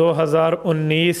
2019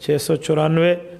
694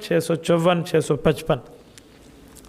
654, 655,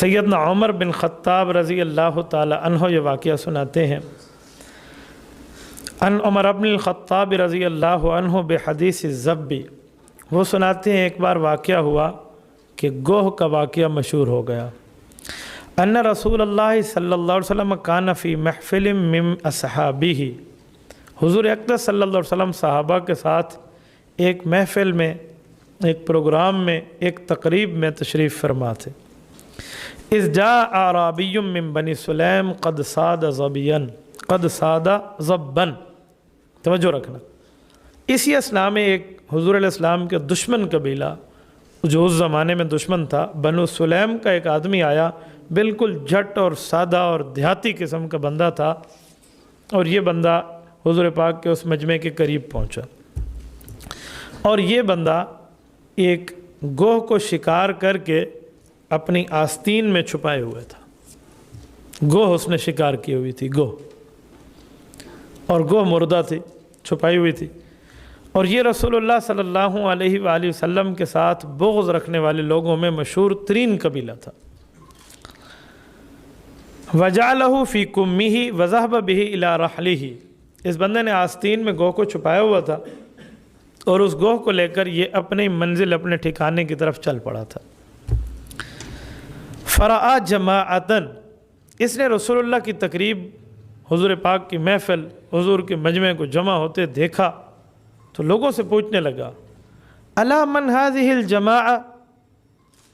سیدنا عمر بن خطاب رضی اللہ تعالی عنہ یہ واقعہ سناتے ہیں، ان عمر بن الخطاب رضی اللہ عنہ بحدیث الزبی، وہ سناتے ہیں ایک بار واقعہ ہوا کہ گوہ کا واقعہ مشہور ہو گیا۔ ان رسول اللہ صلی اللہ علیہ وسلم کان فی محفل من اصحابہ، حضور اقدس صلی اللہ علیہ وسلم صحابہ کے ساتھ ایک محفل میں، ایک پروگرام میں، ایک تقریب میں تشریف فرما تھے۔ اذ جاء اعرابی من بنی سلیم قد صاد ضبا، توجہ رکھنا، اسی اسنا میں ایک حضور علیہ السلام کے دشمن قبیلہ جو اس زمانے میں دشمن تھا، بنو سلیم کا ایک آدمی آیا، بالکل جھٹ اور سادہ اور دیہاتی قسم کا بندہ تھا، اور یہ بندہ حضور پاک کے اس مجمع کے قریب پہنچا، اور یہ بندہ ایک گوہ کو شکار کر کے اپنی آستین میں چھپائے ہوئے تھا۔ گوہ اس نے شکار کی ہوئی تھی، گوہ، اور گوہ مردہ تھی، چھپائی ہوئی تھی، اور یہ رسول اللہ صلی اللہ علیہ وآلہ وسلم کے ساتھ بغض رکھنے والے لوگوں میں مشہور ترین قبیلہ تھا۔ وَجَعَلَهُ فِي كُمِّهِ وَذَهَبَ بِهِ إِلَىٰ رَحْلِهِ، اس بندے نے آستین میں گوہ کو چھپایا ہوا تھا اور اس گوہ کو لے کر یہ اپنی منزل، اپنے ٹھکانے کی طرف چل پڑا تھا۔ فرآ جماعتاً، اس نے رسول اللہ کی تقریب، حضور پاک کی محفل، حضور کے مجمع کو جمع ہوتے دیکھا تو لوگوں سے پوچھنے لگا، الا من هذه الجماعہ،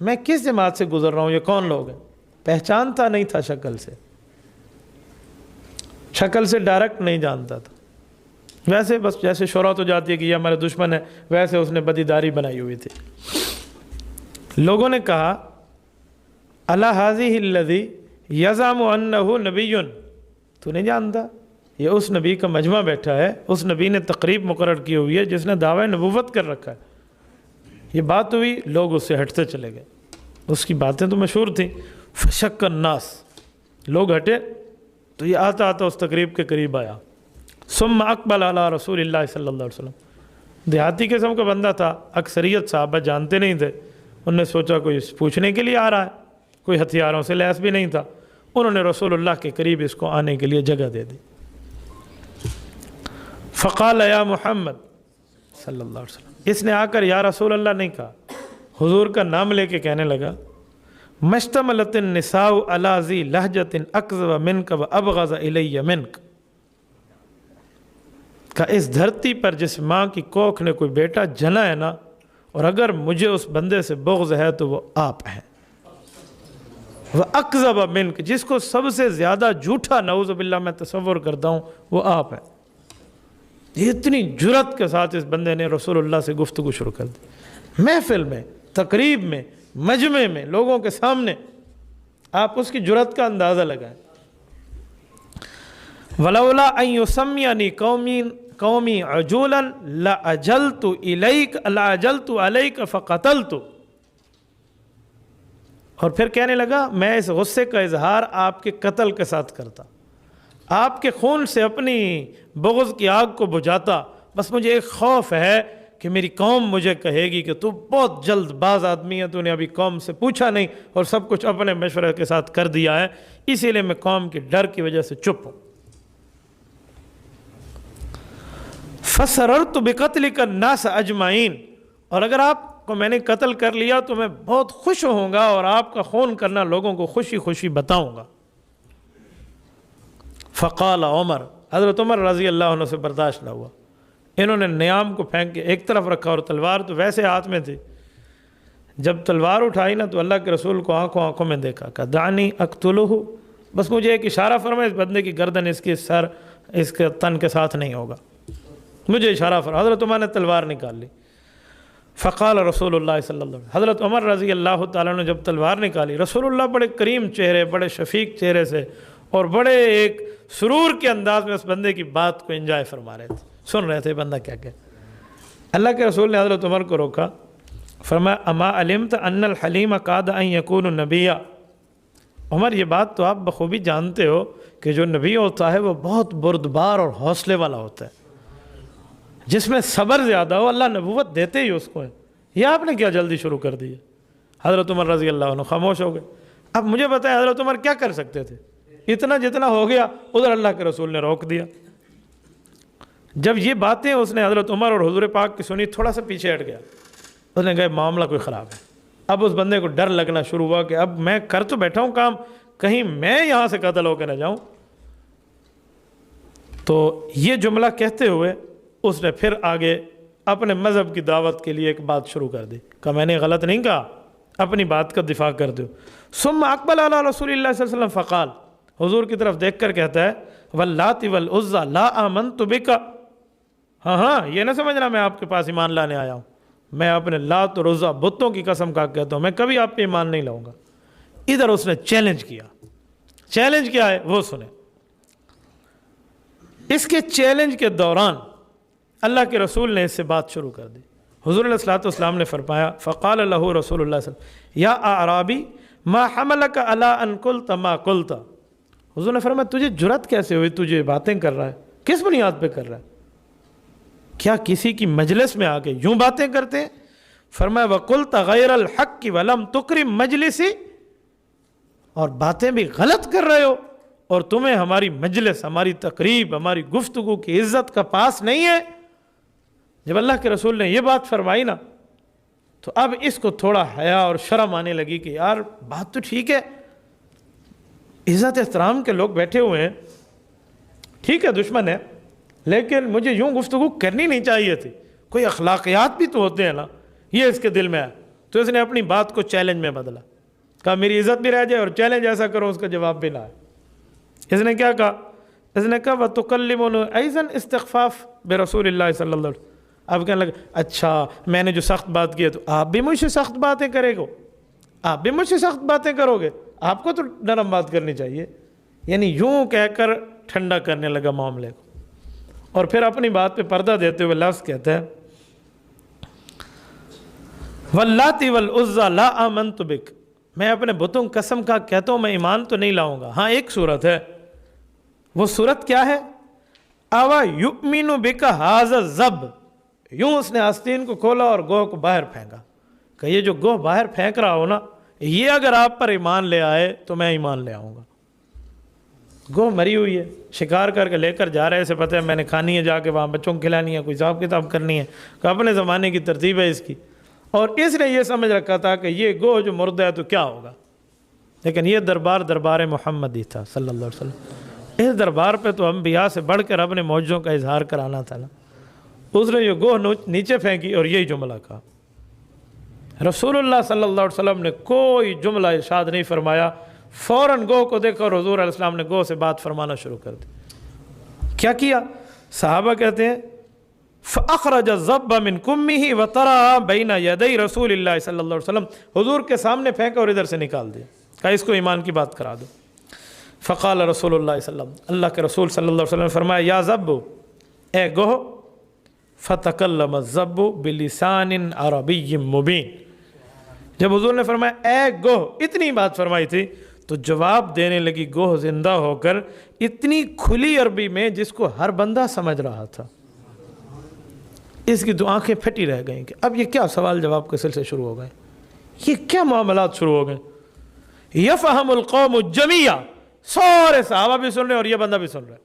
میں کس جماعت سے گزر رہا ہوں، یہ کون لوگ ہیں؟ پہچانتا نہیں تھا شکل سے، شکل سے ڈائریکٹ نہیں جانتا تھا، ویسے بس جیسے شہرت ہو جاتی ہے کہ یہ ہمارے دشمن ہے، ویسے اس نے بدیداری بنائی ہوئی تھی۔ لوگوں نے کہا، الا هذه الذی یزعم انہ نبی، تو نہیں جانتا یہ اس نبی کا مجمع بیٹھا ہے، اس نبی نے تقریب مقرر کی ہوئی ہے جس نے دعوی نبوت کر رکھا ہے۔ یہ بات ہوئی، لوگ اس سے ہٹتے چلے گئے، اس کی باتیں تو مشہور تھیں۔ فشق الناس، لوگ ہٹے تو یہ آتا آتا اس تقریب کے قریب آیا۔ ثم اقبل علی رسول اللہ صلی اللہ علیہ وسلم، دیہاتی قسم کا بندہ تھا، اکثریت صحابہ جانتے نہیں تھے، انہوں نے سوچا کوئی پوچھنے کے لیے آ رہا ہے، کوئی ہتھیاروں سے لیس بھی نہیں تھا، انہوں نے رسول اللہ کے قریب اس کو آنے کے لیے جگہ دے دی۔ فقال یا محمد صلی اللہ علیہ وسلم، اس نے آ کر یا رسول اللہ نہیں کہا، حضور کا نام لے کے کہنے لگا، مشتملت النساء علی ذی لہجۃ اکذب منک و ابغض الی منک، کہ اس دھرتی پر جس ماں کی کوکھ نے کوئی بیٹا جنا ہے نا، اور اگر مجھے اس بندے سے بغض ہے تو وہ آپ ہیں۔ وَأَكْذَبَ مِنْكَ، جس کو سب سے زیادہ جھوٹا نعوذ باللہ میں تصور کرتا ہوں وہ آپ ہیں۔ یہ اتنی جرات کے ساتھ اس بندے نے رسول اللہ سے گفتگو شروع کر دی، محفل میں، تقریب میں، مجمع میں، لوگوں کے سامنے، آپ اس کی جرات کا اندازہ لگائیں۔ وَلَوْلَا أَن يُسَمِّيَنِي قَوْمِي عَجُولًا لَأَجَلْتُ عَلَيْكَ فَقَتَلْتُ، اور پھر کہنے لگا میں اس غصے کا اظہار آپ کے قتل کے ساتھ کرتا، آپ کے خون سے اپنی بغض کی آگ کو بجھاتا، بس مجھے ایک خوف ہے کہ میری قوم مجھے کہے گی کہ تو بہت جلد باز آدمی ہے، تو نے ابھی قوم سے پوچھا نہیں اور سب کچھ اپنے مشورے کے ساتھ کر دیا ہے، اسی لیے میں قوم کے ڈر کی وجہ سے چپ ہوں۔ فَسَرَرْتُ بِقَتْلِكَ النَّاسَ أَجْمَعِينَ، اور اگر آپ کو میں نے قتل کر لیا تو میں بہت خوش ہوں گا اور آپ کا خون کرنا لوگوں کو خوشی خوشی بتاؤں گا۔ فقال عمر، حضرت عمر رضی اللہ عنہ سے برداشت نہ ہوا، انہوں نے نیام کو پھینک کے ایک طرف رکھا اور تلوار تو ویسے ہاتھ میں تھی، جب تلوار اٹھائی نا تو اللہ کے رسول کو آنکھوں میں دیکھا، کہا دعنی اقتلہ، بس مجھے ایک اشارہ فرمائے، اس بندے کی گردن اس کی سر اس کے تن کے ساتھ نہیں ہوگا، مجھے اشارہ فرمائے۔ حضرت عمر نے تلوار نکال لی۔ فقال رسول اللہ صلی اللہ علیہ وسلم، حضرت عمر رضی اللہ تعالیٰ نے جب تلوار نکالی، رسول اللہ بڑے کریم چہرے، بڑے شفیق چہرے سے اور بڑے ایک سرور کے انداز میں اس بندے کی بات کو انجوائے فرما رہے تھے، سن رہے تھے بندہ کیا کہ اللہ کے رسول نے حضرت عمر کو روکا، فرمایا اما علمت ان الحلیم کاد ان یکون نبیا، عمر یہ بات تو آپ بخوبی جانتے ہو کہ جو نبی ہوتا ہے وہ بہت بردبار اور حوصلے والا ہوتا ہے، جس میں صبر زیادہ ہو، اللہ نبوت دیتے ہی اس کو ہے، یہ آپ نے کیا جلدی شروع کر دی ہے؟ حضرت عمر رضی اللہ عنہ خاموش ہو گئے۔ اب مجھے بتائیں حضرت عمر کیا کر سکتے تھے؟ اتنا جتنا ہو گیا ادھر اللہ کے رسول نے روک دیا۔ جب یہ باتیں اس نے حضرت عمر اور حضور پاک کی سنی، تھوڑا سا پیچھے ہٹ گیا، اس نے کہا معاملہ کوئی خراب ہے۔ اب اس بندے کو ڈر لگنا شروع ہوا کہ اب میں کر تو بیٹھا ہوں کام، کہیں میں یہاں سے قتل ہو کے نہ جاؤں۔ تو یہ جملہ کہتے ہوئے اس نے پھر آگے اپنے مذہب کی دعوت کے لیے ایک بات شروع کر دی، کہ میں نے غلط نہیں کہا، اپنی بات کا دفاع کر دو۔ ثم اقبل علی رسول اللہ صلی اللہ علیہ وسلم فقال، حضور کی طرف دیکھ کر کہتا ہے واللات والعزی لا آمنت بک، ہاں یہ نہ سمجھنا میں آپ کے پاس ایمان لانے آیا ہوں، میں اپنے لات اور عزی بتوں کی قسم کھا کے کہتا ہوں میں کبھی آپ پہ ایمان نہیں لاؤں گا۔ ادھر اس نے چیلنج کیا۔ چیلنج کیا ہے وہ سنیں۔ اس کے چیلنج کے دوران اللہ کے رسول نے اس سے بات شروع کر دی۔ حضور علیہ الصلوۃ والسلام نے فرمایا فقال له رسول اللہ صلی اللہ علیہ وسلم یا اعرابی ما حملک علی ان قلت ما قلت، حضور نے فرمایا تجھے جرأت کیسے ہوئی، تجھے باتیں کر رہا ہے، کس بنیاد پہ کر رہا ہے؟ کیا کسی کی مجلس میں آ کے یوں باتیں کرتے ہیں؟ فرمایا وقلت غیر الحق ولم تکرم مجلسی، اور باتیں بھی غلط کر رہے ہو اور تمہیں ہماری مجلس، ہماری تقریب، ہماری گفتگو کی عزت کا پاس نہیں ہے۔ جب اللہ کے رسول نے یہ بات فرمائی نا تو اب اس کو تھوڑا حیا اور شرم آنے لگی کہ یار بات تو ٹھیک ہے، عزت احترام کے لوگ بیٹھے ہوئے ہیں، ٹھیک ہے دشمن ہے، لیکن مجھے یوں گفتگو کرنی نہیں چاہیے تھی، کوئی اخلاقیات بھی تو ہوتے ہیں نا، یہ اس کے دل میں آیا۔ تو اس نے اپنی بات کو چیلنج میں بدلا، کہا میری عزت بھی رہ جائے اور چیلنج ایسا کرو اس کا جواب بھی نہ آئے۔ اس نے کیا کہا؟ اس نے کہا وَتُكَلِّمُنَ أَيْضًا استغفاف برسول اللہ صلی اللہ علیہ وسلم۔ اب کہنے لگا اچھا میں نے جو سخت بات کی ہے تو آپ بھی مجھ سے سخت باتیں کرے گو، آپ بھی مجھ سے سخت باتیں کرو گے، آپ کو تو نرم بات کرنی چاہیے۔ یعنی یوں کہہ کر ٹھنڈا کرنے لگا معاملے کو، اور پھر اپنی بات پہ پردہ دیتے ہوئے لفظ کہتے ہیں واللات والعزی لا آمنت بک، میں اپنے بتوں قسم کا کہتا ہوں میں ایمان تو نہیں لاؤں گا، ہاں ایک صورت ہے، وہ صورت کیا ہے؟ اوا یؤمن بک ھذا الذب، یوں اس نے آستین کو کھولا اور گوہ کو باہر پھینکا کہ یہ جو گوہ باہر پھینک رہا ہو نا، یہ اگر آپ پر ایمان لے آئے تو میں ایمان لے آؤں گا۔ گوہ مری ہوئی ہے، شکار کر کے لے کر جا رہے، اسے پتہ ہے میں نے کھانی ہے، جا کے وہاں بچوں کو کھلانی ہے، کوئی حساب کتاب کرنی ہے، کہ اپنے زمانے کی ترتیب ہے اس کی، اور اس نے یہ سمجھ رکھا تھا کہ یہ گوہ جو مردہ ہے تو کیا ہوگا، لیکن یہ دربار محمدی تھا صلی اللہ علیہ وسلم۔ اس دربار پہ تو انبیاء سے بڑھ کر اپنے معجزوں کا اظہار کرانا تھا نا۔ اس نے یہ گوہ نیچے پھینکی اور یہی جملہ کہا۔ رسول اللہ صلی اللہ علیہ وسلم نے کوئی جملہ ارشاد نہیں فرمایا، فوراً گوہ کو دیکھا اور حضور علیہ السلام نے گوہ سے بات فرمانا شروع کر دی۔ کیا کیا؟ صحابہ کہتے ہیں فَأَخْرَجَ الذَّبَّ مِنْ كُمِّهِ وَتَرَعَ بَيْنَ يَدَيْ رسول اللہ صلی اللہ علیہ وسلم، حضور کے سامنے پھینکا اور ادھر سے نکال دیا، کہا اس کو ایمان کی بات کرا دو۔ فقال رسول اللہ صلی اللہ علیہ وسلم، اللہ کے رسول صلی اللہ علیہ وسلم نے فرمایا یا ذب، اے گوہ، فتکلم الذب بلسان عربی مبین، جب حضور نے فرمایا اے گوہ، اتنی بات فرمائی تھی تو جواب دینے لگی گوہ زندہ ہو کر اتنی کھلی عربی میں جس کو ہر بندہ سمجھ رہا تھا۔ اس کی تو آنکھیں پھٹی رہ گئیں کہ اب یہ کیا سوال جواب کے سلسلے شروع ہو گئے، یہ کیا معاملات شروع ہو گئے۔ یفہم القوم جمیعا، سارے صحابہ بھی سن رہے اور یہ بندہ بھی سن رہا ہے۔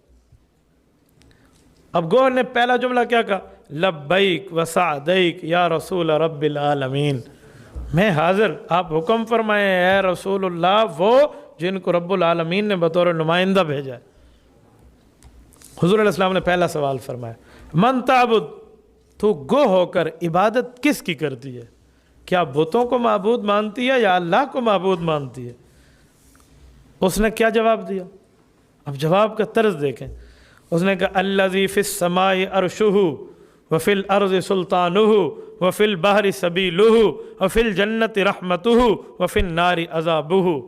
اب گوہ نے پہلا جملہ کیا کہا؟ لبیک وسعدیک یا رسول رب العالمین، میں حاضر، آپ حکم فرمائیں اے رسول اللہ، وہ جن کو رب العالمین نے بطور نمائندہ بھیجا ہے۔ حضور علیہ السلام نے پہلا سوال فرمایا من تعبد، تو گو ہو کر عبادت کس کی کرتی ہے؟ کیا بتوں کو معبود مانتی ہے یا اللہ کو معبود مانتی ہے؟ اس نے کیا جواب دیا؟ اب جواب کا طرز دیکھیں۔ اس نے کہا الذی فی السماء عرشہ وفی الارض سلطانہ وفی البحر سبیلہ وفی الجنت رحمتہ وفی النار عذابہ،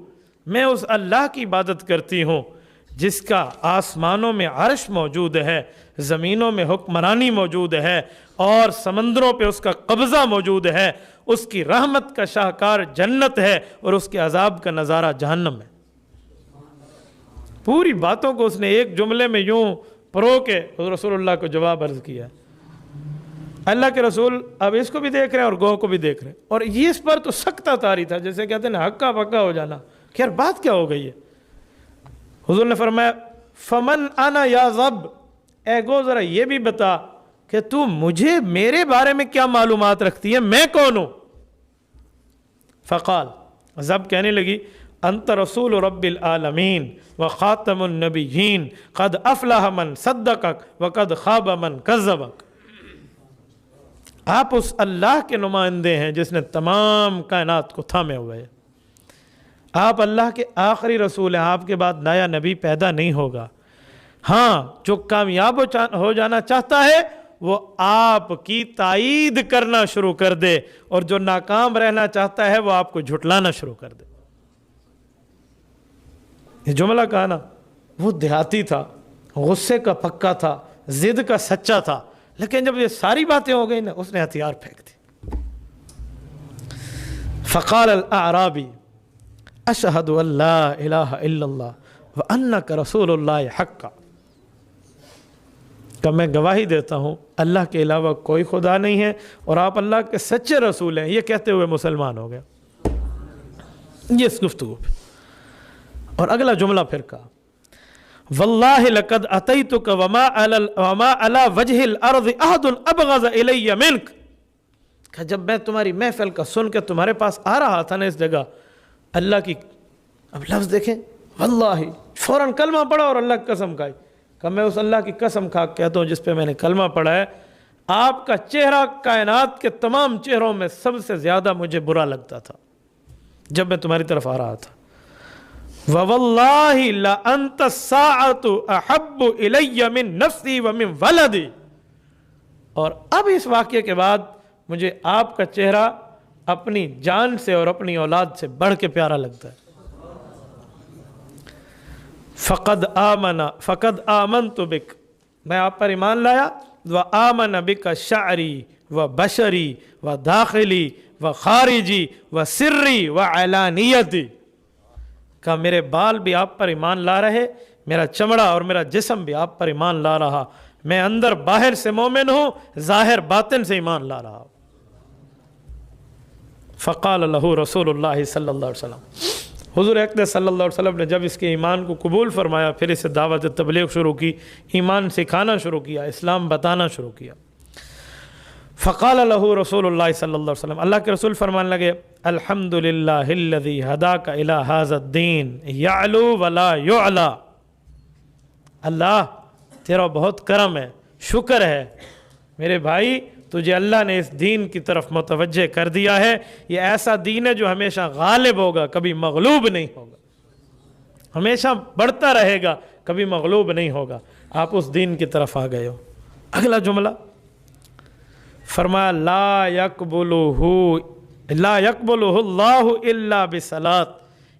میں اس اللہ کی عبادت کرتی ہوں جس کا آسمانوں میں عرش موجود ہے، زمینوں میں حکمرانی موجود ہے، اور سمندروں پہ اس کا قبضہ موجود ہے، اس کی رحمت کا شاہکار جنت ہے اور اس کے عذاب کا نظارہ جہنم ہے۔ پوری باتوں کو اس نے ایک جملے میں یوں پرو کے رسول اللہ کو جواب عرض کیا۔ اللہ کے رسول اب اس کو بھی دیکھ رہے ہیں اور گوہ کو بھی دیکھ رہے ہیں، اور یہ اس پر تو سکتہ طاری تھا، جیسے کہتے ہیں نا ہکا پکا ہو جانا کہ یار بات کیا ہو گئی ہے؟ حضور نے فرمایا فمن انا یا ضب، اے گو ذرا یہ بھی بتا کہ تو مجھے میرے بارے میں کیا معلومات رکھتی ہے، میں کون ہوں؟ فقال، ضب کہنے لگی انت رسول رب العالمین وخاتم النبیین قد افلح من صدقک وقد خاب من کذبک، آپ اس اللہ کے نمائندے ہیں جس نے تمام کائنات کو تھامے ہوئے ہے، آپ اللہ کے آخری رسول ہیں، آپ کے بعد نیا نبی پیدا نہیں ہوگا، ہاں جو کامیاب ہو جانا چاہتا ہے وہ آپ کی تائید کرنا شروع کر دے، اور جو ناکام رہنا چاہتا ہے وہ آپ کو جھٹلانا شروع کر دے۔ یہ جملہ کہا نا، وہ دیہاتی تھا، غصے کا پکا تھا، ضد کا سچا تھا، لیکن جب یہ ساری باتیں ہو گئی نا، اس نے ہتھیار پھینک دی۔ فقال الاعرابی اشہد ان لا الہ الا اللہ وانک رسول اللہ حقا، کہ میں گواہی دیتا ہوں اللہ کے علاوہ کوئی خدا نہیں ہے اور آپ اللہ کے سچے رسول ہیں، یہ کہتے ہوئے مسلمان ہو گیا۔ یہ اس گفتگو پہ، اور اگلا جملہ پھر کہا واللہ لقد اتیتک وما علی وجہ الارض احد ابغض الی منک، کہ جب میں تمہاری محفل کا سن کے تمہارے پاس آ رہا تھا نا اس جگہ، اللہ کی، اب لفظ دیکھیں، واللہ فوراً کلمہ پڑھا اور اللہ کی قسم کھائی، کہ میں اس اللہ کی قسم کھا کے کہتا ہوں جس پہ میں نے کلمہ پڑھا ہے، آپ کا چہرہ کائنات کے تمام چہروں میں سب سے زیادہ مجھے برا لگتا تھا جب میں تمہاری طرف آ رہا تھا۔ وَوَاللَّهِ لَأَنْتَ السَّاعَةُ أَحَبُّ إِلَيَّ مِن نَفْسِي وَمِن وَلَدِي، اور اب اس واقعے کے بعد مجھے آپ کا چہرہ اپنی جان سے اور اپنی اولاد سے بڑھ کے پیارا لگتا ہے۔ فقد آمنت بک، میں آپ پر ایمان لایا، وآمن بک شعری وبشری وداخلی وخارجی وسری وعلانیتی، کہ میرے بال بھی آپ پر ایمان لا رہے، میرا چمڑا اور میرا جسم بھی آپ پر ایمان لا رہا، میں اندر باہر سے مومن ہوں، ظاہر باطن سے ایمان لا رہا ہوں۔ فقال له رسول اللہ صلی اللہ علیہ وسلم، حضور اقدس صلی اللہ علیہ وسلم نے جب اس کے ایمان کو قبول فرمایا، پھر اسے دعوت تبلیغ شروع کی، ایمان سکھانا شروع کیا، اسلام بتانا شروع کیا۔ فقال له رسول اللہ صلی اللہ علیہ وسلم، اللہ کے رسول فرمانے لگے الحمدللہ الذی ہداک الی ھذا الدین یعلو ولا یعلی، اللہ تیرا بہت کرم ہے، شکر ہے میرے بھائی، تجھے اللہ نے اس دین کی طرف متوجہ کر دیا ہے، یہ ایسا دین ہے جو ہمیشہ غالب ہوگا، کبھی مغلوب نہیں ہوگا، ہمیشہ بڑھتا رہے گا، کبھی مغلوب نہیں ہوگا، آپ اس دین کی طرف آ گئے ہو۔ اگلا جملہ فرمایا لا یقبلہ اللہ الا بصلاۃ،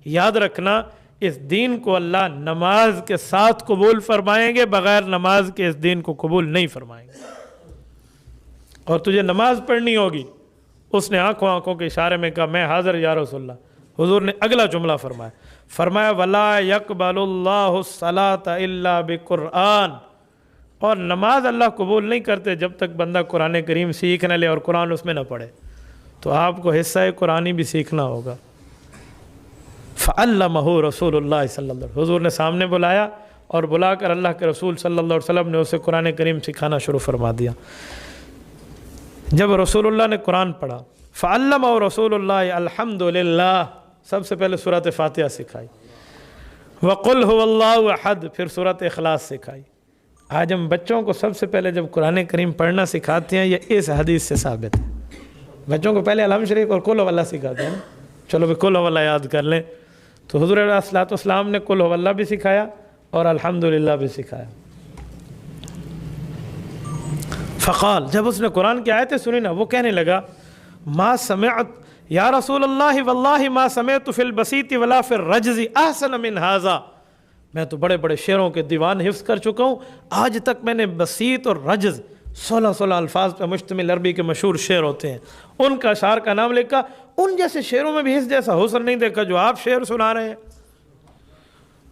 یاد رکھنا اس دین کو اللہ نماز کے ساتھ قبول فرمائیں گے، بغیر نماز کے اس دین کو قبول نہیں فرمائیں گے، اور تجھے نماز پڑھنی ہوگی۔ اس نے آنکھوں کے اشارے میں کہا میں حاضر یا رسول اللہ۔ حضور نے اگلا جملہ فرمایا ولا یقبل اللہ الصلاۃ الا بقرآن، اور نماز اللہ قبول نہیں کرتے جب تک بندہ قرآن کریم سیکھ نہ لے اور قرآن اس میں نہ پڑھے، تو آپ کو حصہ قرآنی بھی سیکھنا ہوگا۔ فعلمہ رسول اللہ صلی اللہ علیہ وسلم، حضور نے سامنے بلایا اور بلا کر اللہ کے رسول صلی اللہ علیہ وسلم نے اسے قرآن کریم سکھانا شروع فرما دیا۔ جب رسول اللہ نے قرآن پڑھا، فعلمہ رسول اللہ الحمدللہ، سب سے پہلے سورۃ فاتحہ سکھائی، وقل هو اللہ احد، پھر سورۃ اخلاص سکھائی۔ آج ہم بچوں کو سب سے پہلے جب قرآن کریم پڑھنا سکھاتے ہیں، یہ اس حدیث سے ثابت ہے۔ بچوں کو پہلے الحمد شریف اور قل هو اللہ سکھاتے ہیں، چلو بھی قل هو اللہ یاد کر لیں، تو حضور علیہ الصلوۃ والسلام نے قل هو اللہ بھی سکھایا اور الحمدللہ بھی سکھایا۔ فقال، جب اس نے قرآن کی آیتیں سنی نا، وہ کہنے لگا ما سمعت یا رسول اللہ واللہ ما سمعت فی البسیط ولا فی الرجز احسن من ھذا، میں تو بڑے بڑے شعروں کے دیوان حفظ کر چکا ہوں، آج تک میں نے بسیط اور رجز 16 الفاظ پہ مشتمل عربی کے مشہور شعر ہوتے ہیں، ان کا اشعار کا نام لکھا، ان جیسے شعروں میں بھی اس جیسا حسن نہیں دیکھا جو آپ شعر سنا رہے ہیں۔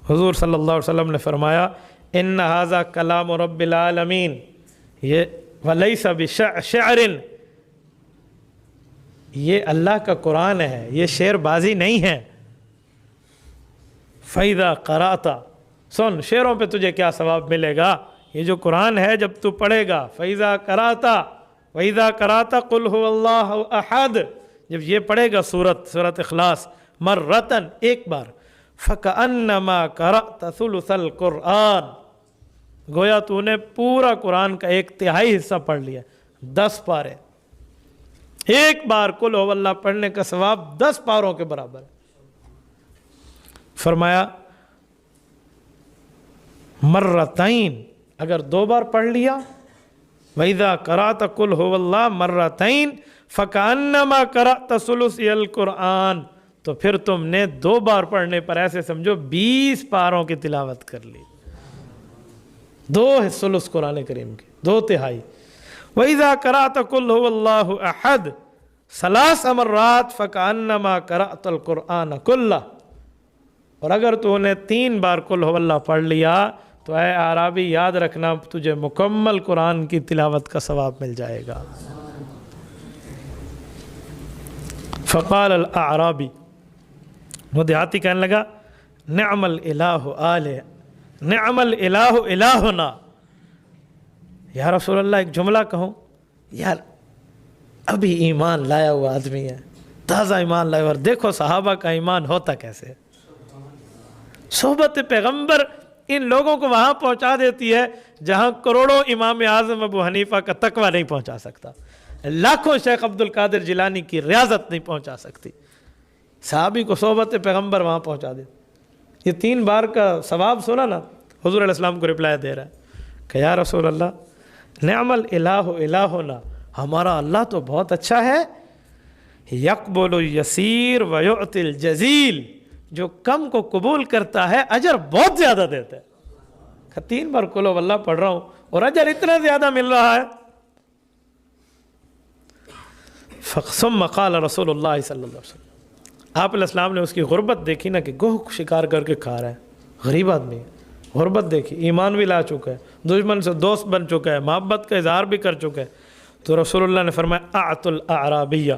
حضور صلی اللہ علیہ وسلم نے فرمایا ان ھذا کلام رب العالمین، یہ ولیس بشعر، یہ اللہ کا قرآن ہے، یہ شعر بازی نہیں ہے۔ فَإِذَا قَرَأْتَ، سن شعروں پہ تجھے کیا ثواب ملے گا، یہ جو قرآن ہے جب تو پڑھے گا، فَإِذَا قَرَأْتَ وَإِذَا قَرَأْتَ قُلْ هُوَ اللَّهُ أَحَدٌ، جب یہ پڑھے گا سورت اخلاص مرتن ایک بار، فَكَأَنَّمَا قَرَأْتَ ثُلُثَ الْقُرْآنِ، گویا تو نے پورا قرآن کا 1/3 حصہ پڑھ لیا، 10 پارے، ایک بار قل هو اللہ پڑھنے کا ثواب 10 پاروں کے برابر ہے۔ فرمایا مرتین، اگر 2 بار پڑھ لیا، وَإِذَا قَرَأْتَ قُلْ هُوَ اللَّهُ مرتین فَكَأَنَّمَا قَرَأْتَ ثُلُثَ الْقُرْآنِ، تو پھر تم نے 2 بار پڑھنے پر ایسے سمجھو 20 پاروں کی تلاوت کر لی، 2 ثلث قرآن کریم کے، 2/3۔ وَإِذَا قَرَأْتَ قُلْ هُوَ اللَّهُ أَحَدٌ 3 مرات فَكَأَنَّمَا قَرَأْتَ الْقُرْآنَ كُلَّهُ، اور اگر تو نے 3 بار قل هو اللہ پڑھ لیا تو اے اعرابی یاد رکھنا تجھے مکمل قرآن کی تلاوت کا ثواب مل جائے گا۔ فقال الاعرابی، وہ دیہاتی کہنے لگا نعم الالہ آلہ نعم الالہ الہنا، یا رسول اللہ ایک جملہ کہوں، یار ابھی ایمان لایا ہوا آدمی ہے، تازہ ایمان لایا ہوا، اور دیکھو صحابہ کا ایمان ہوتا کیسے، صحبت پیغمبر ان لوگوں کو وہاں پہنچا دیتی ہے جہاں کروڑوں امام اعظم ابو حنیفہ کا تقویٰ نہیں پہنچا سکتا، لاکھوں شیخ عبد القادر جیلانی کی ریاضت نہیں پہنچا سکتی، صحابی کو صحبت پیغمبر وہاں پہنچا دے۔ یہ 3 بار کا ثواب سنا نا، حضور علیہ السلام کو رپلائی دے رہا ہے کہ یا رسول اللہ نعم الالہ الہنا، ہمارا اللہ تو بہت اچھا ہے، یقبل الیسیر ویعطی الجزیل، جو کم کو قبول کرتا ہے اجر بہت زیادہ دیتا ہے۔ 3 بار قل هو اللہ پڑھ رہا ہوں اور اجر اتنا زیادہ مل رہا ہے۔ ثم قال رسول اللہ صلی اللہ علیہ وسلم، آپ علیہ السلام نے اس کی غربت دیکھی نا کہ گوہ شکار کر کے کھا رہا ہے، غریب آدمی ہے، غربت دیکھی، ایمان بھی لا چکا ہے، دشمن سے دوست بن چکا ہے، محبت کا اظہار بھی کر چکا ہے، تو رسول اللہ نے فرمایا اعط الاعرابیہ،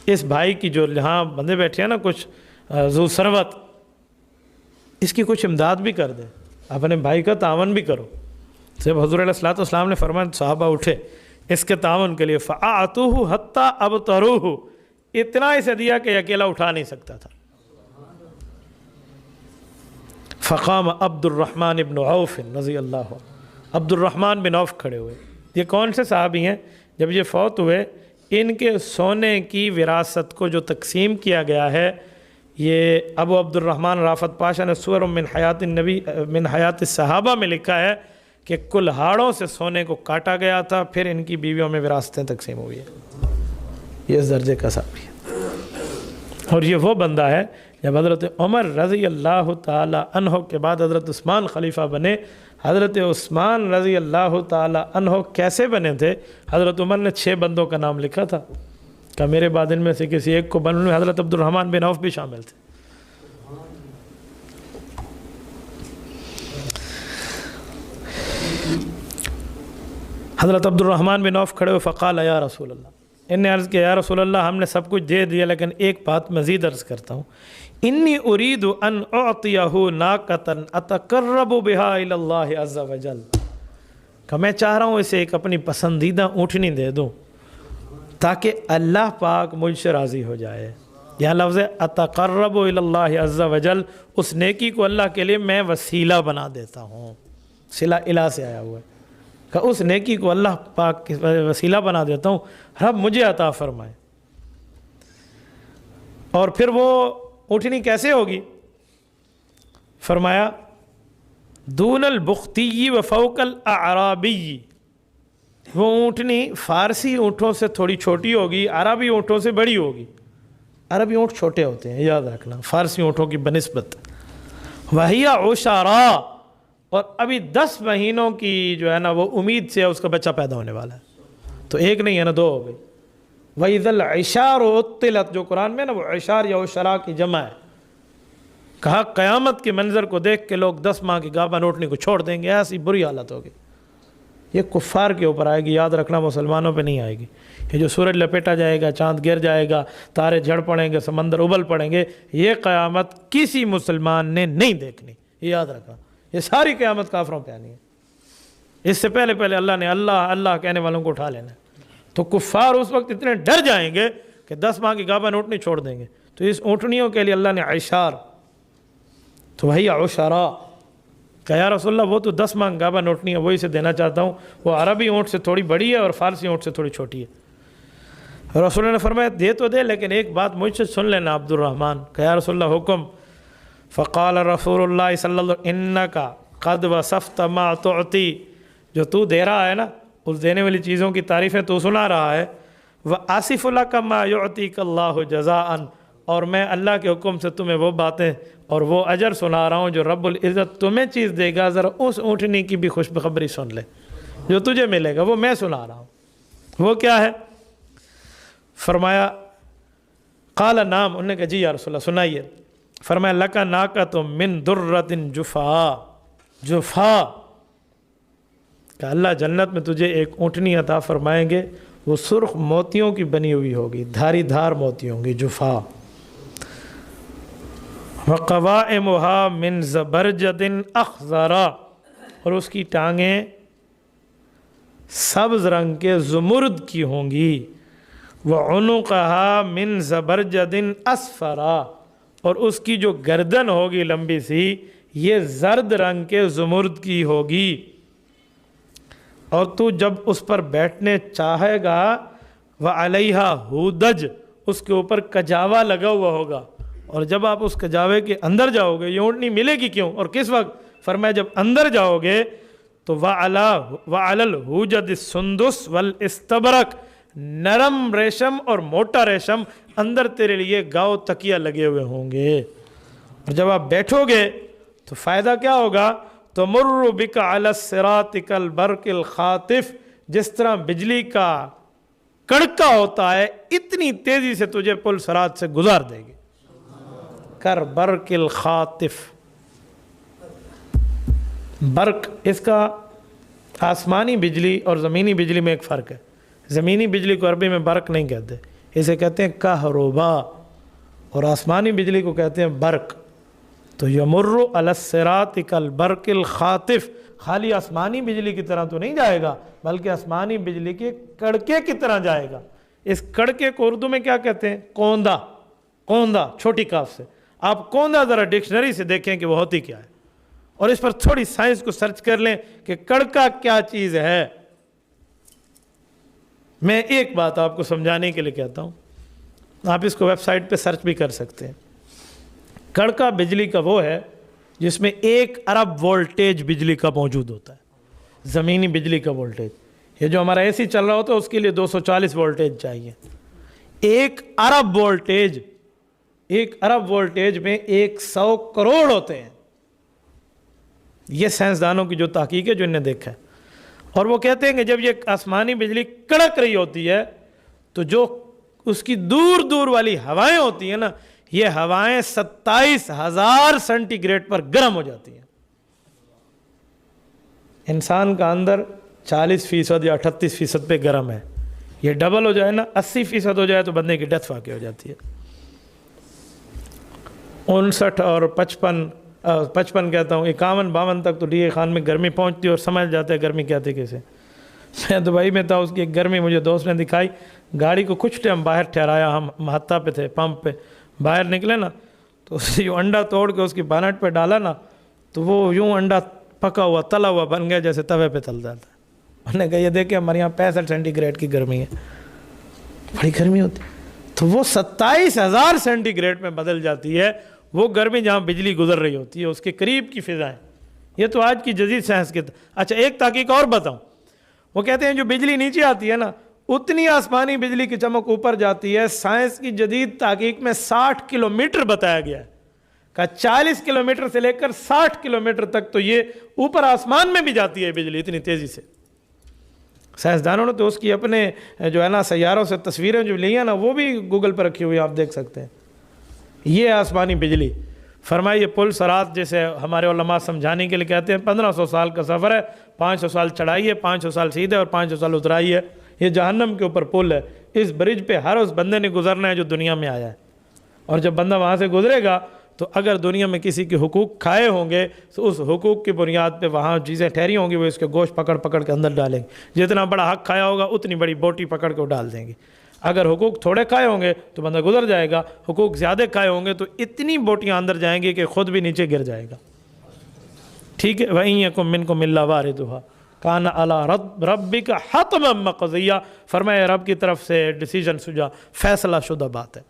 اس بھائی کی جو یہاں بندے بیٹھے ہیں نا کچھ ذو ثروت، اس کی کچھ امداد بھی کر دیں، اپنے بھائی کا تعاون بھی کرو۔ جب حضور علیہ السلام نے فرمایا صحابہ اٹھے اس کے تعاون کے لیے، فَأَعْتُوهُ حَتَّى أَبْتَرُوهُ، اتنا اسے دیا کہ اکیلا اٹھا نہیں سکتا تھا۔ فقام عبد الرحمن بن عوف رضی اللہ عنہ، عبد الرحمن بن عوف کھڑے ہوئے۔ یہ کون سے صحابی ہیں؟ جب یہ فوت ہوئے ان کے سونے کی وراثت کو جو تقسیم کیا گیا ہے، یہ ابو عبد الرحمن رافت پاشا نے سور من حیات النبی من حیات الصحابہ میں لکھا ہے کہ کلہاڑوں سے سونے کو کاٹا گیا تھا، پھر ان کی بیویوں میں وراثتیں تقسیم ہوئی ہیں۔ یہ اس درجے کا صحابی ہے، اور یہ وہ بندہ ہے جب حضرت عمر رضی اللہ تعالی عنہ کے بعد حضرت عثمان خلیفہ بنے، حضرت عثمان رضی اللہ تعالی عنہ کیسے بنے تھے؟ حضرت عمر نے 6 بندوں کا نام لکھا تھا کہ میرے بعد ان میں سے کسی ایک کو بننے، حضرت عبد الرحمن بن عوف بھی شامل تھے۔ حضرت عبد الرحمن بن عوف کھڑے ہوئے، فقال یا رسول اللہ، ان نے عرض کیا یا رسول اللہ ہم نے سب کچھ دے دیا لیکن ایک بات مزید عرض کرتا ہوں، انی ارید ان اعطیہ ناقۃ اتقرب بها الی اللہ عز وجل، کہ میں چاہ رہا ہوں اسے ایک اپنی پسندیدہ اونٹنی دے دوں تاکہ اللہ پاک مجھ سے راضی ہو جائے۔ یہاں لفظ اتقرب الی اللہ عز وجل، اس نیکی کو اللہ کے لیے میں وسیلہ بنا دیتا ہوں، صلہ الہ سے آیا ہوا ہے کہ اس نیکی کو اللہ پاک کے وسیلہ بنا دیتا ہوں، رب مجھے عطا فرمائے۔ اور پھر وہ اونٹنی کیسے ہوگی؟ فرمایا دون البختی و فوق الاعرابی، وہ اونٹنی فارسی اونٹوں سے تھوڑی چھوٹی ہوگی، عربی اونٹوں سے بڑی ہوگی۔ عربی اونٹ چھوٹے ہوتے ہیں، یاد رکھنا، فارسی اونٹوں کی بنسبت۔ وہی عشارا، اور ابھی 10 مہینوں کی جو ہے نا وہ امید سے اس کا بچہ پیدا ہونے والا ہے، تو ایک نہیں ہے نا 2 ہو گئی۔ وَإِذَا الْعِشَارُ عُطِّلَتْ، جو قرآن میں نا وہ عشار یا عشراء کی جمع ہے، کہا قیامت کے منظر کو دیکھ کے لوگ 10 ماہ کی گابن اونٹنی کو چھوڑ دیں گے، ایسی بری حالت ہوگی۔ یہ کفار کے اوپر آئے گی، یاد رکھنا مسلمانوں پہ نہیں آئے گی۔ یہ جو سورج لپیٹا جائے گا، چاند گر جائے گا، تارے جھڑ پڑیں گے، سمندر ابل پڑیں گے، یہ قیامت کسی مسلمان نے نہیں دیکھنی، یہ یاد رکھنا۔ یہ ساری قیامت کافروں پہ آنی ہے۔ اس سے پہلے اللہ نے اللہ اللہ کہنے والوں کو اٹھا لینا ہے۔ تو کفار اس وقت اتنے ڈر جائیں گے کہ 10 ماہ کی گابن اونٹنی چھوڑ دیں گے۔ تو اس اونٹنیوں کے لیے اللہ نے عشار، تو وہی عشرا کہ یا رسول اللہ وہ تو 10 ماہ گابن اونٹنی ہے، وہی سے دینا چاہتا ہوں، وہ عربی اونٹ سے تھوڑی بڑی ہے اور فارسی اونٹ سے تھوڑی چھوٹی ہے۔ رسول اللہ نے فرمایا دے تو دے، لیکن ایک بات مجھ سے سن لینا عبد الرحمن کہ یا رسول اللہ حکم۔ فقال رسول اللہ صلی اللہ علیہ وسلم انکا قد وصفت ما تعطی، جو تو دے رہا ہے نا اس دینے والی چیزوں کی تعریفیں تو سنا رہا ہے، وآصف لک ما یعطیک اللہ جزاء، اور میں اللہ کے حکم سے تمہیں وہ باتیں اور وہ اجر سنا رہا ہوں جو رب العزت تمہیں چیز دے گا، ذرا اس اونٹنی کی بھی خوشخبری سن لے، جو تجھے ملے گا وہ میں سنا رہا ہوں۔ وہ کیا ہے؟ فرمایا قال نام، انہوں نے کہا جی یا رسول اللہ سنائیے۔ فرمایا لک ناقۃ من درۃ جفا، جفا کہ اللہ جنت میں تجھے ایک اونٹنی عطا فرمائیں گے، وہ سرخ موتیوں کی بنی ہوئی ہوگی، دھاری دھار موتی ہوں گی، جفا۔ وقوائمها من زبرجد اخضر، اور اس کی ٹانگیں سبز رنگ کے زمرد کی ہوں گی۔ وعنقها من زبرجد اصفر، اور اس کی جو گردن ہوگی لمبی سی یہ زرد رنگ کے زمرد کی ہوگی۔ اور تو جب اس پر بیٹھنے چاہے گا وعلیہا ہودج، اس کے اوپر کجاوا لگا ہوا ہوگا، اور جب آپ اس کجاوے کے اندر جاؤ گے، یہ اونٹنی ملے گی کیوں اور کس وقت؟ فرمایا جب اندر جاؤ گے تو وعلی الحوجد السندس والاستبرق، نرم ریشم اور موٹا ریشم اندر تیرے لیے گاؤ تکیہ لگے ہوئے ہوں گے، اور جب آپ بیٹھو گے تو فائدہ کیا ہوگا؟ تمر بک علی الصراط کالبرق الخاطف، جس طرح بجلی کا کڑکا ہوتا ہے اتنی تیزی سے تجھے پل صراط سے گزار دے گی۔ کر برق الخاطف، برق اس کا آسمانی بجلی اور زمینی بجلی میں ایک فرق ہے۔ زمینی بجلی کو عربی میں برق نہیں کہتے، اسے کہتے ہیں کہربا، اور آسمانی بجلی کو کہتے ہیں برق۔ تو یمر علی الصراط کالبرق الخاطف، خالی آسمانی بجلی کی طرح تو نہیں جائے گا بلکہ آسمانی بجلی کے کڑکے کی طرح جائے گا۔ اس کڑکے کو اردو میں کیا کہتے ہیں؟ کوندا، کوندا چھوٹی کاف سے۔ آپ کوندا ذرا ڈکشنری سے دیکھیں کہ وہ ہوتی کیا ہے، اور اس پر تھوڑی سائنس کو سرچ کر لیں کہ کڑکا کیا چیز ہے۔ میں ایک بات آپ کو سمجھانے کے لیے کہتا ہوں، آپ اس کو ویب سائٹ پہ سرچ بھی کر سکتے ہیں۔ کڑکا بجلی کا وہ ہے جس میں 1 ارب وولٹیج بجلی کا موجود ہوتا ہے، زمینی بجلی کا وولٹیج۔ یہ جو ہمارا اے سی چل رہا ہوتا ہے اس کے لیے 240 وولٹیج چاہیے۔ 1 ارب وولٹیج، 1 ارب وولٹیج میں 100 کروڑ ہوتے ہیں۔ یہ سائنسدانوں کی جو تحقیق ہے جو انہیں دیکھا ہے، اور وہ کہتے ہیں کہ جب یہ آسمانی بجلی کڑک رہی ہوتی ہے تو جو اس کی دور دور والی ہوائیں ہوتی ہیں نا، یہ ہوائیں 27,000 سینٹی گریڈ پر گرم ہو جاتی ہیں۔ انسان کا اندر 40% یا 38% پہ گرم ہے، یہ ڈبل ہو جائے نا 80% ہو جائے تو بندے کی ڈیتھ واقع ہو جاتی ہے۔ 59 اور 55 کہتا ہوں 51 52 تک تو ڈی اے خان میں گرمی پہنچتی ہے، اور سمجھ جاتے ہیں گرمی کہتے کیسے۔ میں دبئی میں تھا، اس کی ایک گرمی مجھے دوست نے دکھائی، گاڑی کو کچھ ٹائم باہر ٹھہرایا، ہم مہتا پہ تھے، پمپ پہ باہر نکلے نا تو اس یوں انڈا توڑ کے اس کی بانٹ پہ ڈالا نا تو وہ یوں انڈا پکا ہوا تلا ہوا بن گیا جیسے توے پہ تل جاتا ہے۔ انہوں نے کہا یہ دیکھیں ہمارے یہاں 65 سینٹی گریڈ کی گرمی ہے، بڑی گرمی ہوتی ہے۔ تو وہ 27,000 سینٹی گریڈ میں بدل جاتی ہے وہ گرمی جہاں بجلی گزر رہی ہوتی ہے، اس کے قریب کی فضائیں۔ یہ تو آج کی جدید سائنس کے۔ اچھا ایک تحقیق اور بتاؤں، وہ کہتے ہیں جو بجلی نیچے آتی ہے نا اتنی آسمانی بجلی کی چمک اوپر جاتی ہے۔ سائنس کی جدید تحقیق میں 60 کلومیٹر بتایا گیا ہے کہ 40 کلومیٹر سے لے کر 60 کلومیٹر تک تو یہ اوپر آسمان میں بھی جاتی ہے بجلی اتنی تیزی سے۔ سائنسدانوں نے تو اس کی اپنے جو ہے نا سیاروں سے تصویریں جو لی ہیں نا وہ بھی گوگل پر رکھی ہوئی آپ دیکھ سکتے ہیں۔ یہ آسمانی بجلی۔ فرمایا یہ پل صراط جیسے ہمارے علماء سمجھانے کے لیے کہتے ہیں 1500 سال کا سفر ہے، 500 سال چڑھائی ہے، 500 سال سیدھے اور 500 سال اترائی ہے. یہ جہنم کے اوپر پل ہے. اس برج پہ ہر اس بندے نے گزرنا ہے جو دنیا میں آیا ہے. اور جب بندہ وہاں سے گزرے گا تو اگر دنیا میں کسی کے حقوق کھائے ہوں گے تو اس حقوق کی بنیاد پہ وہاں چیزیں ٹھہری ہوں گی، وہ اس کے گوشت پکڑ پکڑ کے اندر ڈالیں گے. جتنا بڑا حق کھایا ہوگا اتنی بڑی بوٹی پکڑ کے وہ ڈال دیں گے. اگر حقوق تھوڑے کھائے ہوں گے تو بندہ گزر جائے گا، حقوق زیادہ کھائے ہوں گے تو اتنی بوٹیاں اندر جائیں گی کہ خود بھی نیچے گر جائے گا. ٹھیک ہے. وَإِن يَكُن مِّنكُمْ إِلَّا وَارِدُهَا كَانَ عَلَىٰ رَبِّكَ حَتْمًا مَّقْضِيًّا. فرمایا رب کی طرف سے ڈیسیجن سجا، فیصلہ شدہ بات ہے.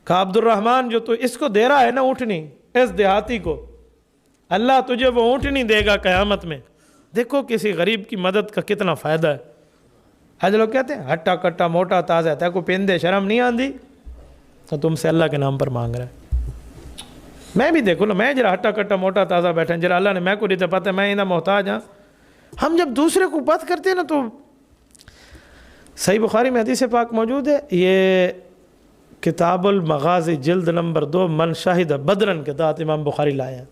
کہا عبد الرحمن جو تو اس کو دے رہا ہے نا اونٹنی، اس دیہاتی کو، اللہ تجھے وہ اونٹنی دے گا قیامت میں. دیکھو کسی غریب کی مدد کا کتنا فائدہ ہے. آج لوگ کہتے ہیں ہٹا کٹا موٹا تازہ ہے کو پین دے، شرم نہیں آندی تو تم سے اللہ کے نام پر مانگ رہا ہے. میں بھی دیکھو نا، میں جرا ہٹا کٹا موٹا تازہ بیٹھا جرا اللہ نے میں کو دیتے پتہ میں انہیں محتاج ہاں. ہم جب دوسرے کو بات کرتے ہیں نا تو صحیح بخاری میں حدیث پاک موجود ہے. یہ کتاب المغازی جلد نمبر 2 من شاہد بدرن کے تحت امام بخاری لائے ہیں.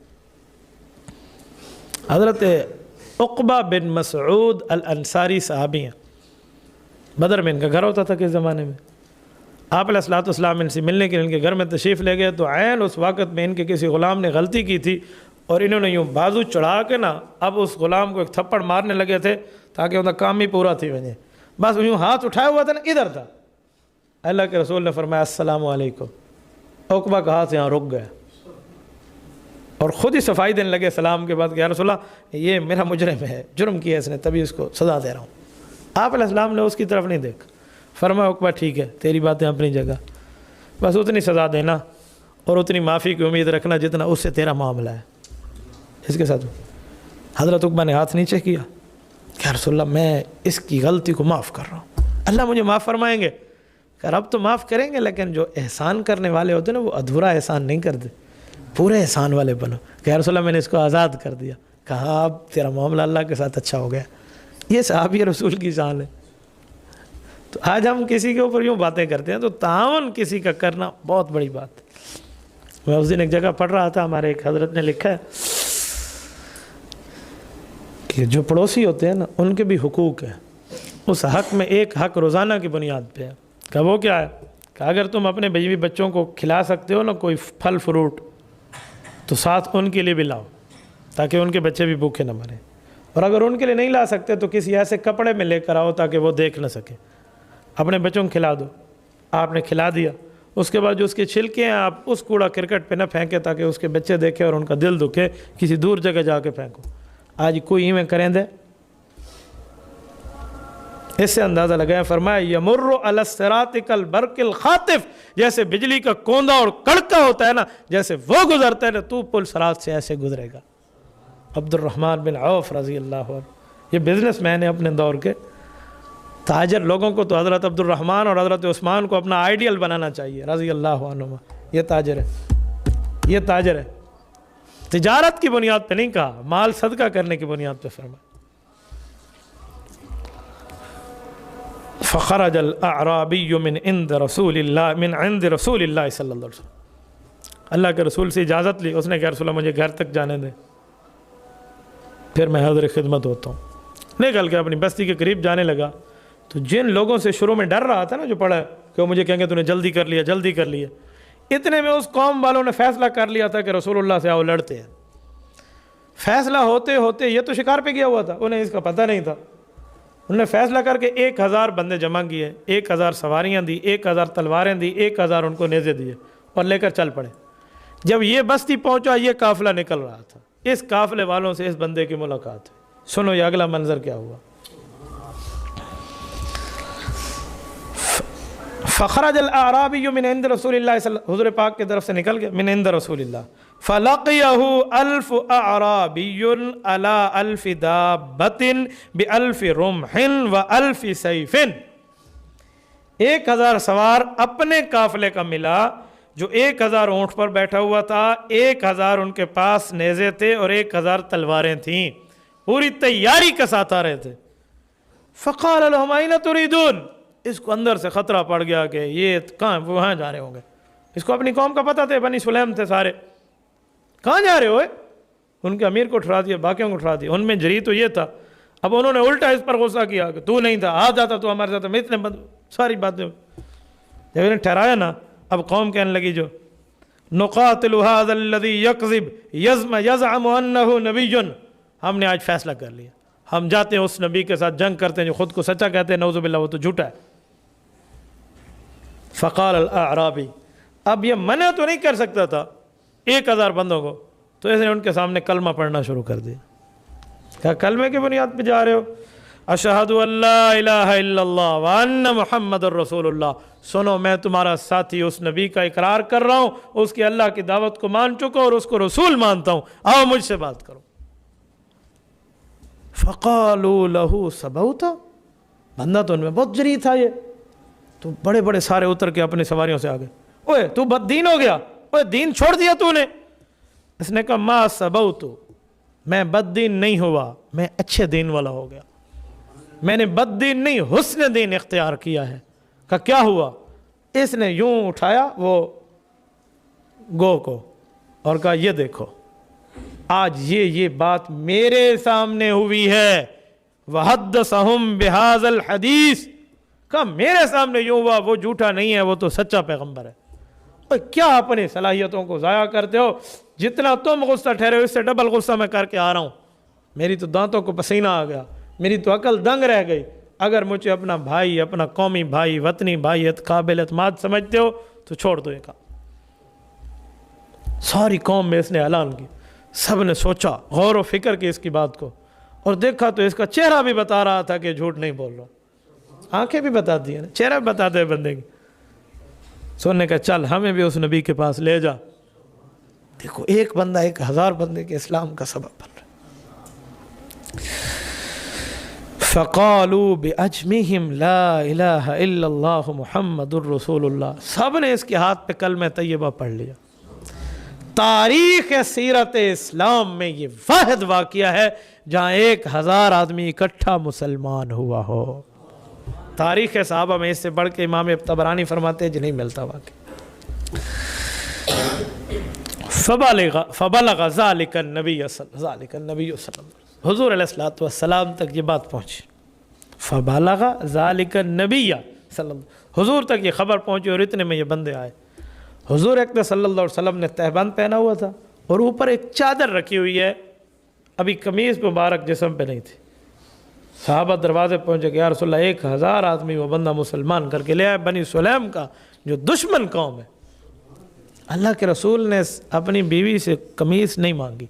حضرت عقبہ بن مسعود الانصاری صحابی ہیں. بدر میں ان کا گھر ہوتا تھا کس زمانے میں. آپ علیہ الصلوۃ والسلام ان سے ملنے کے لیے ان کے گھر میں تشریف لے گئے تو عین اس وقت میں ان کے کسی غلام نے غلطی کی تھی اور انہوں نے یوں بازو چڑھا کے نا اب اس غلام کو ایک تھپڑ مارنے لگے تھے تاکہ ان کا کام ہی پورا تھی وجہ. بس یوں ہاتھ اٹھایا ہوا تھا نا ادھر تھا. اللہ کے رسول نے فرمایا السلام علیکم. عقبہ کا ہاتھ یہاں رک گیا اور خود ہی صفائی دینے لگے سلام کے بعد کہ یا رسول اللہ یہ میرا مجرم ہے، جرم کیا اس نے، تبھی اس کو سزا دے رہا ہوں. آپ علیہ السلام نے اس کی طرف نہیں دیکھا. فرمایا عقبہ ٹھیک ہے تیری باتیں اپنی جگہ، بس اتنی سزا دینا اور اتنی معافی کی امید رکھنا جتنا اس سے تیرا معاملہ ہے. اس کے ساتھ حضرت عقبہ نے ہاتھ نیچے کیا کہ یا رسول اللہ میں اس کی غلطی کو معاف کر رہا ہوں، اللہ مجھے معاف فرمائیں گے. کہ رب تو معاف کریں گے لیکن جو احسان کرنے والے ہوتے ہیں نا وہ ادھورا احسان نہیں کرتے، پورے احسان والے بنو. کہ یا رسول اللہ میں نے اس کو آزاد کر دیا. کہا اب تیرا معاملہ اللہ کے ساتھ اچھا ہو گیا. یہ صحابی رسول کی شان ہے. تو آج ہم کسی کے اوپر یوں باتیں کرتے ہیں تو تعاون کسی کا کرنا بہت بڑی بات ہے. میں اس دن ایک جگہ پڑھ رہا تھا، ہمارے ایک حضرت نے لکھا ہے کہ جو پڑوسی ہوتے ہیں نا ان کے بھی حقوق ہیں. اس حق میں ایک حق روزانہ کی بنیاد پہ ہے. کہ وہ کیا ہے کہ اگر تم اپنے بیوی بچوں کو کھلا سکتے ہو نا کوئی پھل فروٹ تو ساتھ ان کے لیے بھی لاؤ تاکہ ان کے بچے بھی بھوکے نہ مریں. اور اگر ان کے لیے نہیں لا سکتے تو کسی ایسے کپڑے میں لے کر آؤ تاکہ وہ دیکھ نہ سکے. اپنے بچوں کو کھلا دو. آپ نے کھلا دیا، اس کے بعد جو اس کے چھلکے ہیں آپ اس کوڑا کرکٹ پہ نہ پھینکے تاکہ اس کے بچے دیکھیں اور ان کا دل دکھے، کسی دور جگہ جا کے پھینکو. آج کوئی ہی میں کریں دے. اس سے اندازہ لگایا. فرمایا یمر علی الصراط کالبرق الخاطف، جیسے بجلی کا کوندا اور کڑکا ہوتا ہے نا جیسے وہ گزرتا ہے نا تو پل صراط سے ایسے گزرے گا. عبد الرحمن بن عوف رضی اللہ عنہ یہ بزنس مین ہے اپنے دور کے تاجر. لوگوں کو تو حضرت عبد الرحمن اور حضرت عثمان کو اپنا آئیڈیل بنانا چاہیے رضی اللہ عنہ. یہ تاجر ہے، یہ تاجر ہے. تجارت کی بنیاد پہ نہیں کہا، مال صدقہ کرنے کی بنیاد پہ فرمایا. فخرج الاعرابی من عند رسول اللہ صلی اللہ علیہ وسلم. اللہ کے رسول سے اجازت لی. اس نے کہا رسول اللہ مجھے گھر تک جانے دیں پھر میں حاضر خدمت ہوتا ہوں. نکل کے اپنی بستی کے قریب جانے لگا تو جن لوگوں سے شروع میں ڈر رہا تھا نا جو پڑھا کہ وہ مجھے کہیں گے تو نے جلدی کر لیا جلدی کر لیا، اتنے میں اس قوم والوں نے فیصلہ کر لیا تھا کہ رسول اللہ سے آؤ لڑتے ہیں. فیصلہ ہوتے ہوتے یہ تو شکار پہ گیا ہوا تھا، انہیں اس کا پتہ نہیں تھا. انہوں نے فیصلہ کر کے 1000 بندے جمع کیے، 1000 سواریاں دی، 1000 تلواریں دی، 1000 ان کو نیزے دیے اور لے کر چل پڑے. جب یہ بستی پہنچا یہ قافلہ نکل رہا تھا. اس قافلے والوں سے اس بندے کی ملاقات ہوئی. سنو یہ اگلا منظر کیا ہوا. فخرج الاعرابی من عند رسول اللہ صلی اللہ، حضور پاک کی طرف سے نکل گئے من عند رسول اللہ. فلقيه 1000 اعرابی على 1000 دابة ب1000 رمح و1000 سیف. 1000 سوار اپنے قافلے کا ملا جو 1000 اونٹ پر بیٹھا ہوا تھا، 1000 ان کے پاس نیزے تھے اور 1000 تلواریں تھیں. پوری تیاری کے ساتھ آ رہے تھے. فقال لهم اين تريدون. اس کو اندر سے خطرہ پڑ گیا کہ یہ کہاں وہاں جا رہے ہوں گے. اس کو اپنی قوم کا پتہ تھے، بنی سلیم تھے سارے. کہاں جا رہے ہو؟ ان کے امیر کو اٹھا دیا، باقیوں کو اٹھا دیا۔ ان میں جری تو یہ تھا، اب انہوں نے الٹا اس پر غصہ کیا کہ تو نہیں تھا، آ جاتا تو ہمارے ساتھ، میں اتنے ساری باتیں جب انہیں ٹھہرایا نا، اب قوم کہنے لگی جو نقاتل هذا الذي يكذب يزعم انه نبي، ہم نے آج فیصلہ کر لیا، ہم جاتے ہیں اس نبی کے ساتھ جنگ کرتے ہیں جو خود کو سچا کہتے ہیں، نعوذ باللہ وہ تو جھوٹا ہے۔ فقال الاعرابی، اب یہ منع تو نہیں کر سکتا تھا 1000 بندوں کو، تو اس نے ان کے سامنے کلمہ پڑھنا شروع کر دیا۔ کہا کلمے کی بنیاد پہ جا رہے ہو؟ اشہد ان لا الہ الا اللہ وان محمد الرسول اللہ، سنو میں تمہارا ساتھی اس نبی کا اقرار کر رہا ہوں، اس کی اللہ کی دعوت کو مان چکا اور اس کو رسول مانتا ہوں، آؤ مجھ سے بات کرو۔ فقالوا له سبوت، بندہ تو ان میں بہت جری تھا، یہ تو بڑے بڑے سارے اتر کے اپنی سواریوں سے آگے، اوے تو بد دین ہو گیا، اوے دین چھوڑ دیا تو نے؟ اس نے کہا ما سبوت، میں بد دین نہیں ہوا، میں اچھے دین والا ہو گیا، میں نے بد دین نہیں حسن دین اختیار کیا ہے۔ کہا کیا ہوا؟ اس نے یوں اٹھایا وہ گو کو اور کہا یہ دیکھو آج یہ بات میرے سامنے ہوئی ہے، وحدثہم بہذا الحدیث، کہا میرے سامنے یوں ہوا، وہ جھوٹا نہیں ہے، وہ تو سچا پیغمبر ہے۔ اور کیا اپنی صلاحیتوں کو ضائع کرتے ہو؟ جتنا تم غصہ ٹھہرے ہو اس سے ڈبل غصہ میں کر کے آ رہا ہوں، میری تو دانتوں کو پسینہ آ گیا، میری تو عقل دنگ رہ گئی۔ اگر مجھے اپنا بھائی، اپنا قومی بھائی، وطنی بھائی، قابل اعتماد سمجھتے ہو تو چھوڑ دو یہ کام۔ ساری قوم میں اس نے اعلان کی، سب نے سوچا، غور و فکر کی اس کی بات کو، اور دیکھا تو اس کا چہرہ بھی بتا رہا تھا کہ جھوٹ نہیں بول رہا، آنکھیں بھی بتا دی ہیں، چہرہ بھی بتا دے بندے کی۔ سننے کا چل ہمیں بھی اس نبی کے پاس لے جا۔ دیکھو ایک بندہ 1000 بندے کے اسلام کا سبب بن رہا۔ فقالوا باجمہم لا الہ الا اللہ محمد الرسول اللہ، سب نے اس کے ہاتھ پہ کلمہ طیبہ پڑھ لیا۔ تاریخ سیرت اسلام میں یہ واحد واقعہ ہے جہاں 1000 آدمی اکٹھا مسلمان ہوا ہو۔ تاریخ صحابہ میں اس سے بڑھ کے امام طبرانی فرماتے ہیں جو نہیں ملتا واقعہ۔ فبلغ ذلك النبی صلی اللہ علیہ وسلم، حضور علیہ الصلوۃ والسلام تک یہ بات پہنچی۔ فبلغ ذلك النبی صلی اللہ، حضور تک یہ خبر پہنچی، اور اتنے میں یہ بندے آئے۔ حضور اکرم صلی اللہ علیہ وسلم نے تہبند پہنا ہوا تھا اور اوپر ایک چادر رکھی ہوئی ہے، ابھی قمیض مبارک جسم پہ نہیں تھی۔ صحابہ دروازے پہنچے کہ یا رسول اللہ 1000 آدمی وہ بندہ مسلمان کر کے لے آئے، بنی سلیم کا جو دشمن قوم ہے۔ اللہ کے رسول نے اپنی بیوی سے قمیص نہیں مانگی۔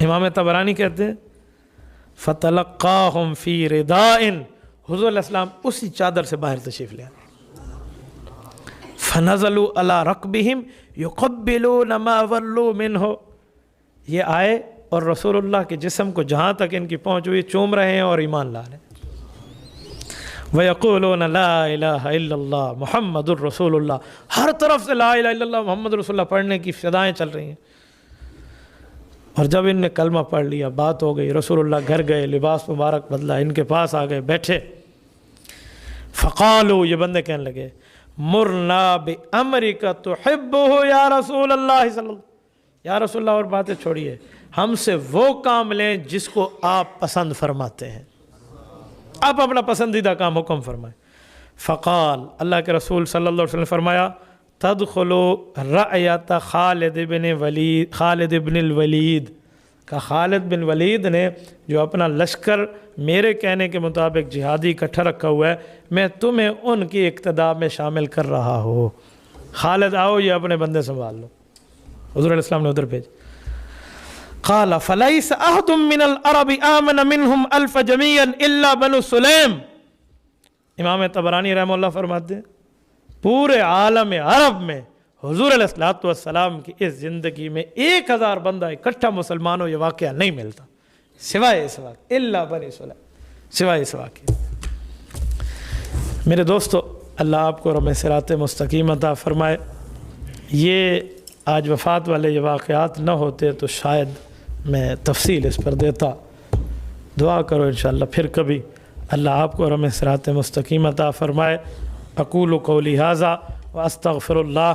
امام طبرانی کہتے ہیں فَتَلَقَّاهُمْ فِي رِدَاءٍ، حضور علیہ السلام اسی چادر سے باہر تشریف لے آئے۔ فَنَزَلُوا عَلَىٰ رَكْبِهِمْ يُقَبِّلُونَ مَا وَلُّوا مِنْهُ، یہ آئے اور رسول اللہ کے جسم کو جہاں تک ان کی پہنچ ہوئی چوم رہے ہیں اور ایمان لا رہے ہیں۔ وَيَقُولُونَ لَا إِلَٰهَ إِلَّا اللَّهُ مُحَمَّدٌ رَسُولُ اللَّهُ، ہر طرف سے لا الہ الا اللہ محمد رسول اللہ پڑھنے کی فدائیں چل رہی ہیں۔ اور جب ان نے کلمہ پڑھ لیا، بات ہو گئی، رسول اللہ گھر گئے، لباس مبارک بدلا، ان کے پاس آ گئے، بیٹھے۔ فقالوا، یہ بندے کہنے لگے مرنا بِأَمْرِكَ تُحِبُّهُ یا رسول اللہ صلی اللہ، یا رسول اللہ اور باتیں چھوڑیے، ہم سے وہ کام لیں جس کو آپ پسند فرماتے ہیں، آپ اپنا پسندیدہ کام حکم فرمائیں۔ فقال، اللہ کے رسول صلی اللہ علیہ وسلم فرمایا تدخلوا رعیت خالد بن الولید، کہ خالد بن ولید نے جو اپنا لشکر میرے کہنے کے مطابق جہادی اکٹھا رکھا ہوا ہے، میں تمہیں ان کی اقتداء میں شامل کر رہا ہوں۔ خالد آؤ، یہ اپنے بندے سنبھال لو۔ حضور علیہ السلام نے ادھر بھیج۔ قال فلیس احد من العرب آمن منهم الف جمیعا الا بنو سلیم، امام طبرانی رحمہ اللہ فرماتے ہیں پورے عالم عرب میں حضور علیہ الصلوۃ والسلام کی اس زندگی میں 1000 بندہ اکٹھا مسلمان ہو، یہ واقعہ نہیں ملتا سوائے اس واقعہ، الا بنی سلیم، سوائے اس واقعہ۔ میرے دوستو، اللہ آپ کو رحم صراط مستقیم عطا فرمائے۔ یہ آج وفات والے یہ واقعات نہ ہوتے تو شاید میں تفصیل اس پر دیتا۔ دعا کرو انشاءاللہ پھر کبھی اللہ آپ کو رحم صراط مستقیم عطا فرمائے۔ اقول قولی ھذا واستغفر اللہ